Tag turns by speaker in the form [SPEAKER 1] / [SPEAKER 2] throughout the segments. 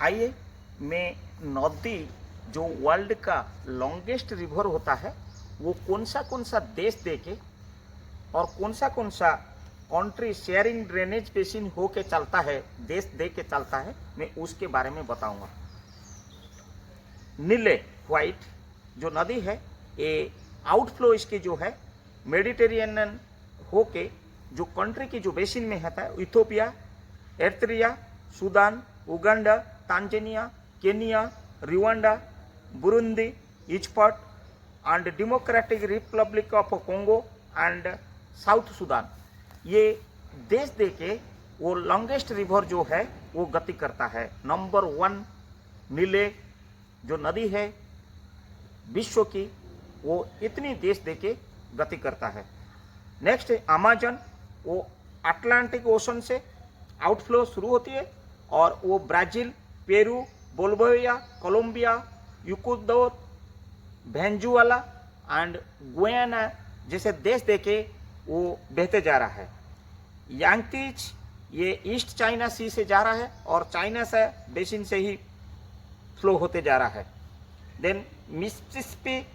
[SPEAKER 1] आइए मैं नदी जो वर्ल्ड का लॉन्गेस्ट रिवर होता है वो कौन सा देश देके और कौन सा कंट्री शेयरिंग ड्रेनेज बेसिन हो के चलता है, देश दे के चलता है, मैं उसके बारे में बताऊंगा। नीले व्हाइट जो नदी है ये आउटफ्लो इसकी जो है मेडिटेरियन होके जो कंट्री की जो बेसिन में होता है, Ethiopia, Eritrea, Sudan, Uganda, Tanzania, Kenya, Rwanda, Burundi, Egypt and democratic Republic of Congo and south Sudan, ये देश देके वो लॉन्गेस्ट रिवर जो है वो गति करता है। नंबर 1 नीले जो नदी है विश्व की, वो इतनी देश देके गति करता है। नेक्स्ट है अमेजन, वो अटलांटिक ओशन से आउटफ्लो शुरू होती है और वो Brazil, Peru, Bolivia, Colombia, Ecuador, Venezuela and Guyana जैसे देश देके वो बहते जा रहा है। यांगतीज ये ईस्ट चाइना सी से जा रहा है और चाइना से बेसिन से ही फ्लो होते जा रहा है। Then Mississippi,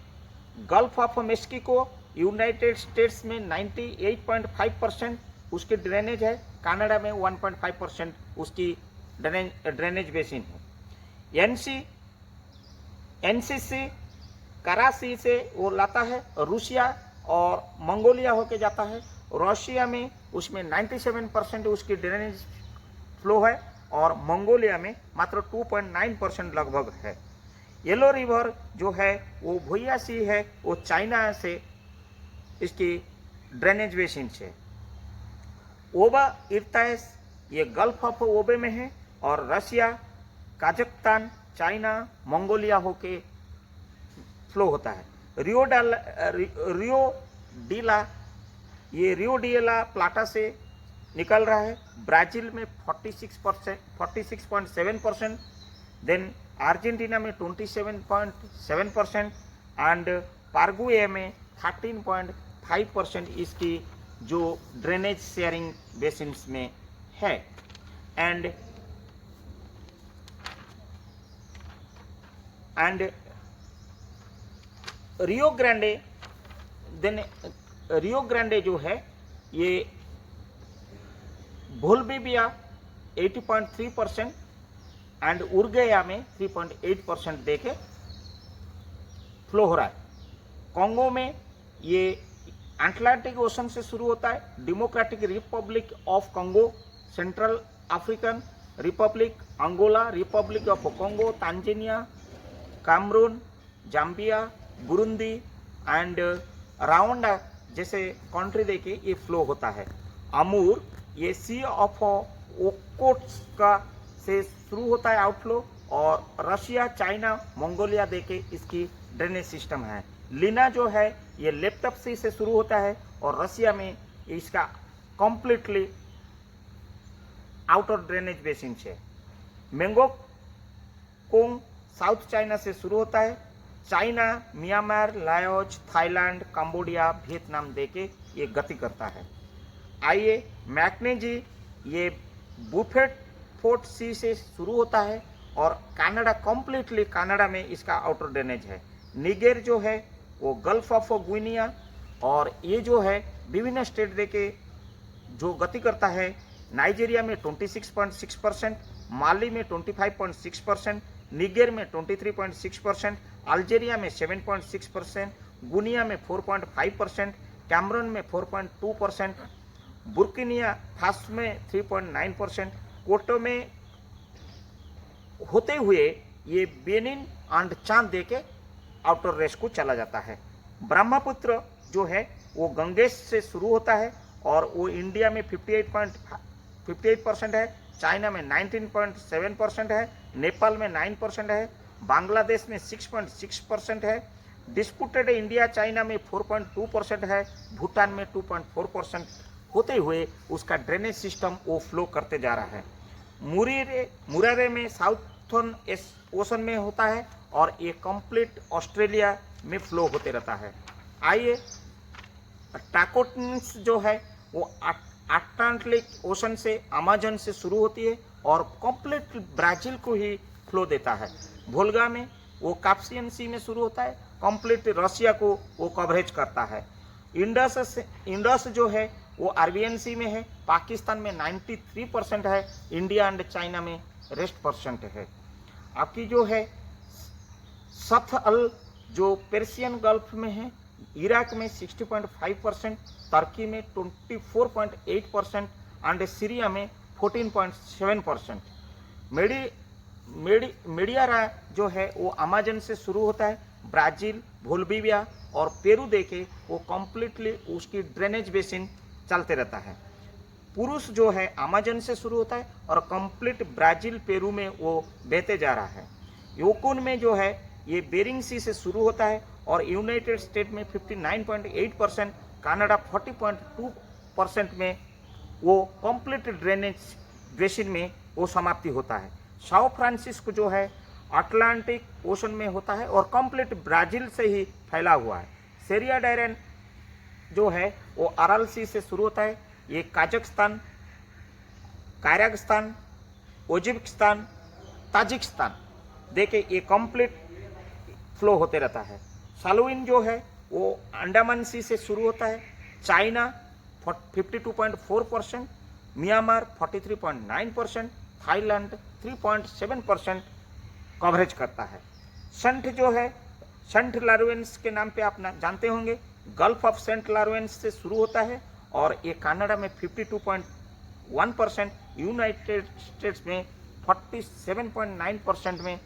[SPEAKER 1] gulf of Mexico, United States में 98.5% उसकी ड्रेनेज है, कनाडा में 1.5% उसकी ड्रेनेज बेसिन है। एनसीसी कराची से वो लाता है, रूसिया और मंगोलिया होके जाता है। रशिया में उसमें 97% उसकी ड्रेनेज फ्लो है और मंगोलिया में मात्र 2.9% लगभग है। येलो रिवर जो है वो भुइया सी है, वो चाइना से इसकी ड्रेनेज बेसिन से। ओबा इर्ताइस ये गल्फ ऑफ ओबे में है और रशिया, कजाकिस्तान, चाइना, मंगोलिया होके फ्लो होता है। रियो डीला प्लाटा से निकल रहा है। ब्राज़ील में 46.7%, देन अर्जेंटीना में 27.7% एंड पाराग्वे में 13.5% इसकी जो ड्रेनेज शेयरिंग बेसिन्स में है। And Rio Grande, then Rio Grande जो है ये बोलिविया 80.3% एंड उरुग्वे में 3.8% देके फ्लो हो रहा है। कोंगो में ये अटलांटिक ओशन से शुरू होता है। Democratic Republic of Congo, Central African Republic, Angola, Republic of Congo, Tanzania, Cameroon, Zambia, Burundi and Rwanda जैसे कंट्री देके ये फ्लो होता है। अमूर ये सी ऑफ ओकोट्स्का से शुरू होता है आउटफ्लो और रशिया, चाइना, मंगोलिया देके इसकी ड्रेनेज सिस्टम है। लीना जो है ये लेप्टप सी से शुरू होता है और रशिया में इसका कम्प्लीटली आउटर ड्रेनेज बेसिन है। मेंगोकोंग साउथ चाइना से शुरू होता है। China, Myanmar, Laos, Thailand, Cambodia, Vietnam देके ये गति करता है। आइए मैकनेजी ये बुफेट फोर्ट सी से शुरू होता है और कनाडा, कम्प्लीटली कनाडा में इसका आउटर ड्रेनेज है। निगर जो है वो गल्फ ऑफ गुइनिया और ये जो है विभिन्न स्टेट देके जो गति करता है। नाइजीरिया में 26.6%, माली में 25.6%, निगर में 23.6%, अल्जीरिया में 7.6%, गुनिया में 4.5%, कैमरून में 4.2%, बुर्किना फासो में 3.9%, कोटो में होते हुए ये बेनिन एंड चांद देके आउटर रेस को चला जाता है। ब्रह्मपुत्र जो है वो गंगेश से शुरू होता है और वो इंडिया में 58% है, चाइना में 19.7% है, नेपाल में 9% है, बांग्लादेश में 6.6% है, डिस्प्यूटेड इंडिया चाइना में 4.2% है, भूटान में 2.4% होते हुए उसका ड्रेनेज सिस्टम वो फ्लो करते जा रहा है। मुरारे में साउथर्न ओशन में होता है और ये कंप्लीट ऑस्ट्रेलिया में फ्लो होते रहता है। आइए टाकोटिन्स जो है वो अटलांटिक ओशन से, अमेजन से शुरू होती है और कंप्लीट ब्राज़ील को ही फ्लो देता है। वोल्गा में वो कास्पियन सी में शुरू होता है, कंप्लीट रशिया को वो कवरेज करता है। इंडस जो है वो अरबियन सी में है, पाकिस्तान में 93% है, इंडिया एंड चाइना में रेस्ट परसेंट है। आपकी जो है सथ अल जो पर्शियन गल्फ में है, इराक में 60.5%, तुर्की में 24.8% एंड सीरिया में 14.7%। मेडियारा जो है वो अमेजन से शुरू होता है, ब्राज़ील, बोलिविया और पेरू देके वो कम्प्लीटली उसकी ड्रेनेज बेसिन चलते रहता है। पुरुष जो है अमेजन से शुरू होता है और कंप्लीट ब्राज़ील पेरू में वो बहते जा रहा है। योकुन में जो है ये बेरिंग सी से शुरू होता है और यूनाइटेड स्टेट में 59.8%, कनाडा 40.2% में वो कंप्लीट ड्रेनेज बेसिन में वो समाप्ति होता है। साओ फ्रांसिस्को जो है अटलांटिक ओशन में होता है और कंप्लीट ब्राज़ील से ही फैला हुआ है। सेरिया डायरन जो है वो अरल सी से शुरू होता है, ये कजाकिस्तान, काजाकिस्तान, उज्बेकिस्तान, ताजिकिस्तान देखे ये कंप्लीट फ्लो होते रहता है। सालुइन जो है वो अंडमान सी से शुरू होता है, चाइना 52.4%, म्यांमार 43.9%, थाईलैंड 3.7% कवरेज करता है। सेंट जो है सेंट लॉरेंस के नाम पे आप जानते होंगे, गल्फ ऑफ सेंट लॉरेंस से शुरू होता है और ये कनाडा में 52.1%, यूनाइटेड स्टेट्स में 47.9% में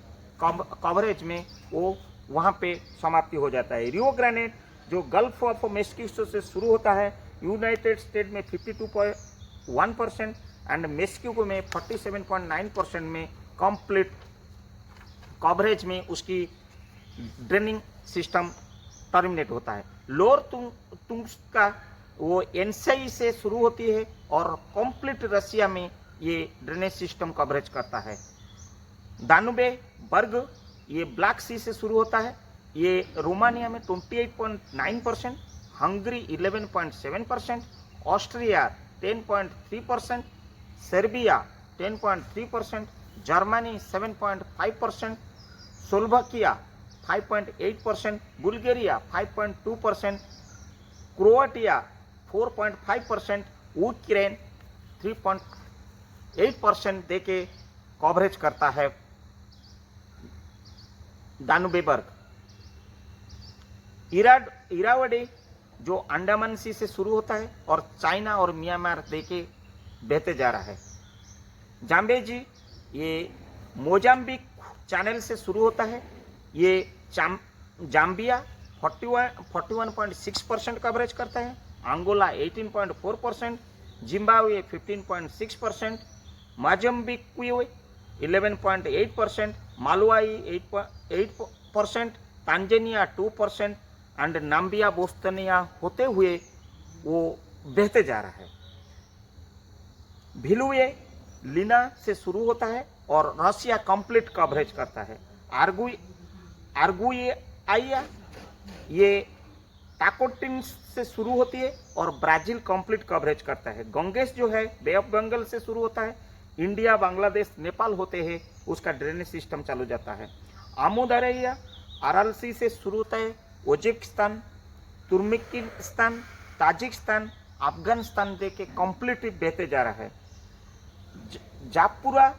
[SPEAKER 1] कवरेज में वो वहाँ पे समाप्ति हो जाता है। रियो ग्रांडे जो गल्फ ऑफ मेक्सिको से शुरू होता है, यूनाइटेड स्टेट में 52.1% एंड मेक्सिको में 47.9% में कंप्लीट कवरेज में उसकी ड्रेनिंग सिस्टम टर्मिनेट होता है। लोअर तुंग्स्का वो एनसाई से शुरू होती है और कंप्लीट रशिया में ये ड्रेनेज सिस्टम कवरेज करता है। दानुबे बर्ग ये ब्लैक सी से शुरू होता है, ये रोमानिया में 28.9%, Hungary 11.7%, Austria 10.3%, Serbia 10.3%, Germany 7.5%, Slovakia 5.8%, Bulgaria 5.2%, क्रोएटिया 4.5%, Ukraine 3.8% देके कवरेज करता है दानुबे बर्ग। इरावडी जो अंडमान सी से शुरू होता है और चाइना और म्यांमार देके बहते जा रहा है। जाम्बेजी ये मोजाम्बिक चैनल से शुरू होता है, ये जाम्बिया 41.6% कवरेज करता है, Angola 18.4%, Zimbabwe 15.6%, Mozambique 11.8%, Malawi 8%, Tanzania 2% and Namibia Botswana होते हुए वो बहते जा रहा है। भिलुए लीना से शुरू होता है और रशिया कंप्लीट कवरेज करता है। आर्गुआया ये टाकोटिन से शुरू होती है और ब्राज़ील कंप्लीट कवरेज करता है। गंगेश जो है बे ऑफ बंगाल से शुरू होता है, इंडिया, बांग्लादेश, नेपाल होते हैं उसका ड्रेनेज सिस्टम चालू जाता है। आमुदारिया अरल सी से शुरू होता है, उज्बेकिस्तान, तुर्कमेनिस्तान, ताजिकिस्तान, अफगानिस्तान देके कंप्लीटली बहते जा रहा है। जापुरा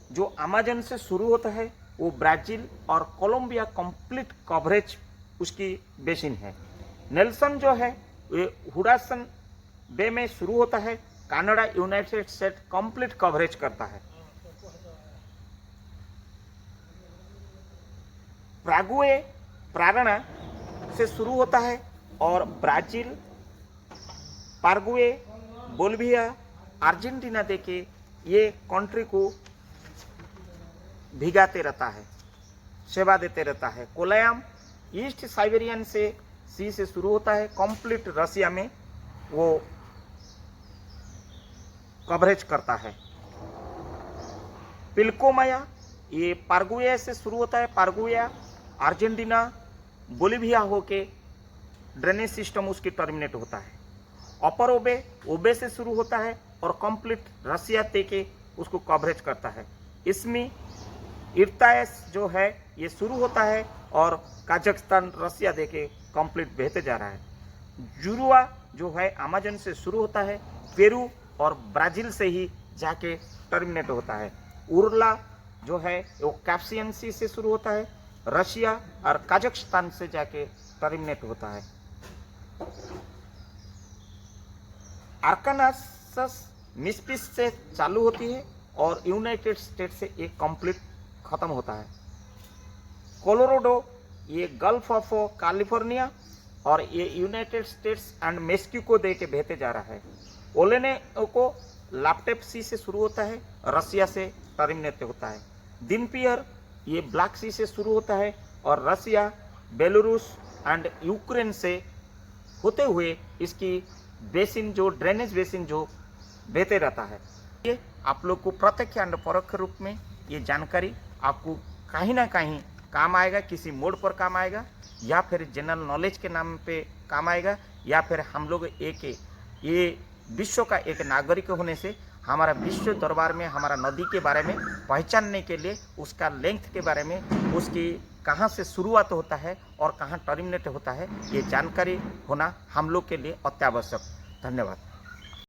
[SPEAKER 1] जो अमेजन से शुरू होता है वो ब्राज़ील और कोलंबिया कंप्लीट कवरेज उसकी बेसिन है। नेल्सन जो है ये हुडासन बे में शुरू होता है, Canada, United state complete coverage करता है। प्रागुए प्रारणा से शुरू होता है और ब्राज़ील, पाराग्वे, बोलिविया, अर्जेंटीना देके ये कंट्री को भिगाते रहता है, सेवा देते रहता है। कोलयाम ईस्ट साइबेरियन से सी से शुरू होता है, कंप्लीट रशिया में वो कवरेज करता है। पिल्कोमाया ये पाराग्वे से शुरू होता है, पाराग्वे, अर्जेंटीना, बोलिविया होके ड्रेनेज सिस्टम उसकी टर्मिनेट होता है। अपर ओबे से शुरू होता है और कंप्लीट रशिया तक के उसको कवरेज करता है। इसमें इर्तायस जो है ये शुरू होता है और कजाकिस्तान रसिया देके कंप्लीट बहते जा रहा है। जुरुआ जो है अमेजन से शुरू होता है, पेरू और ब्राज़ील से ही जाके टर्मिनेट होता है। उर्ला जो है वो कैप्सियन सी से शुरू होता है, रशिया और कजाकिस्तान से जाके टर्मिनेट होता है। आर्कानसास मिस्पिस से चालू होती है और यूनाइटेड स्टेट से ये कंप्लीट खत्म होता है। कोलोराडो ये गल्फ ऑफ कैलिफोर्निया और ये यूनाइटेड स्टेट्स एंड मेक्सिको दे के बहते जा रहा है। ओलेनेको लाप्टेप सी से शुरू होता है, रसिया से टर्मिनेट होता है। दिनपियर ये ब्लैक सी से शुरू होता है और रसिया, बेलारूस एंड यूक्रेन से होते हुए इसकी बेसिन जो ड्रेनेज बेसिन जो बहते रहता है। ये आप लोग को प्रत्यक्ष एंड परोक्ष रूप में ये जानकारी आपको कहीं ना कहीं काम आएगा, किसी मोड़ पर काम आएगा, या फिर जनरल नॉलेज के नाम पे काम आएगा, या फिर हम लोग ये विश्व का एक नागरिक होने से हमारा विश्व दरबार में हमारा नदी के बारे में पहचानने के लिए उसका लेंथ के बारे में, उसकी कहाँ से शुरुआत होता है और कहाँ टर्मिनेट होता है, ये जानकारी होना हम लोग के लिए अत्यावश्यक। धन्यवाद।